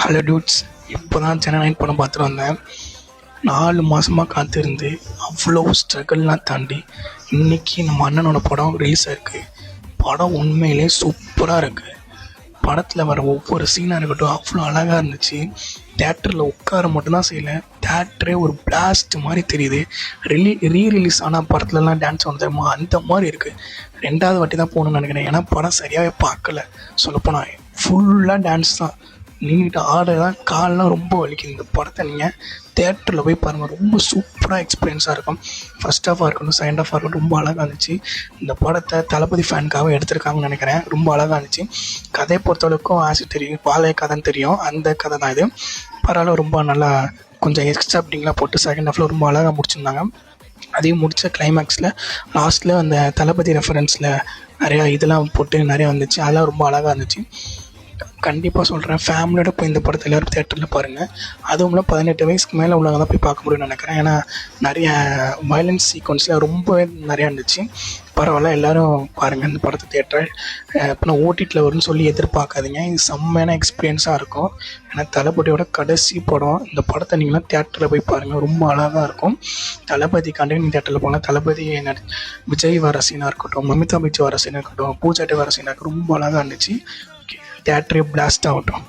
Hello dudes, இப்போ தான் ஜனநாயகம் படம் பார்த்துட்டு வந்தேன். 4 மாதமாக காத்திருந்து அவ்வளோ ஸ்ட்ரகிள்லாம் தாண்டி இன்றைக்கி நம்ம அண்ணனோட படம் ரிலீஸ் ஆகிருக்கு. படம் உண்மையிலே சூப்பராக இருக்குது. படத்தில் வர ஒவ்வொரு சீனாக இருக்கட்டும் அவ்வளோ அழகாக இருந்துச்சு. தேட்டரில் உட்கார மட்டும்தான் செய்யலை, தேட்டரே ஒரு பிளாஸ்ட் மாதிரி தெரியுது. ரீரிலீஸ் ஆனால் படத்துலலாம் டான்ஸ் வந்து அந்த மாதிரி இருக்குது. 2வது வாட்டி தான் போகணுன்னு நினைக்கிறேன். ஏன்னா படம் சரியாகவே பார்க்கல. சொல்லப்போனால் ஃபுல்லாக டான்ஸ் தான். நின்றுட்டு ஆடதான் காலெலாம் ரொம்ப வலிக்குது. இந்த படத்தை நீங்கள் தேட்டரில் போய் பாருங்கள், ரொம்ப சூப்பராக எக்ஸ்பீரியன்ஸாக இருக்கும். ஃபஸ்ட் ஹாஃபாக இருக்கட்டும், செகண்ட் ஹாஃபாக இருக்கட்டும், ரொம்ப அழகாக இருந்துச்சு. இந்த படத்தை தளபதி ஃபேனுக்காக எடுத்திருக்காங்கன்னு நினைக்கிறேன். ரொம்ப அழகாக இருந்துச்சு. கதையை பொறுத்தளவுக்கும் ஆசை தெரியும், பாளைய கதைன்னு தெரியும், அந்த கதை தான் இது. பரவாயில்ல, ரொம்ப நல்லா கொஞ்சம் எக்ஸ்ட்ரா அப்படிங்கலாம் போட்டு செகண்ட் ஹாஃபில் ரொம்ப அழகாக முடிச்சிருந்தாங்க. அதையும் முடித்த கிளைமேக்ஸில் லாஸ்ட்டில் அந்த தளபதி ரெஃபரன்ஸில் நிறையா இதெல்லாம் போட்டு நிறையா வந்துச்சு. அதெல்லாம் ரொம்ப அழகாக இருந்துச்சு. கண்டிப்பாக சொல்கிறேன், ஃபேமிலியோட போய் இந்த படத்தை எல்லோரும் தேட்டரில் பாருங்கள். அதுவும் இல்லை 18 வயசுக்கு மேலே உள்ளவங்க தான் போய் பார்க்க முடியும்னு நினைக்கிறேன். ஏன்னா நிறைய வயலன்ஸ் சீக்வன்ஸில் ரொம்பவே நிறையா இருந்துச்சு. பரவாயில்ல, எல்லோரும் பாருங்கள் இந்த படத்தை தேட்டர். இப்போ நான் ஓடிடியில் வரும்னு சொல்லி எதிர்பார்க்காதீங்க. இது செம்மையான எக்ஸ்பீரியன்ஸாக இருக்கும். ஏன்னா தளபதியோட கடைசி படம். இந்த படத்தை நீங்களாம் தேட்டரில் போய் பாருங்கள், ரொம்ப அழகாக இருக்கும். தளபதி கண்டிப்பாக தேட்டரில் போனால் தளபதி விஜய் வர சீனாக இருக்கட்டும், மமிதா பைஜ் வர சீனாக இருக்கட்டும், பூஜாட்டி வர சீனாக இருக்கட்டும், ரொம்ப அழகாக இருந்துச்சு. தேட்டரே பிளாஸ்ட் ஆகட்டும்.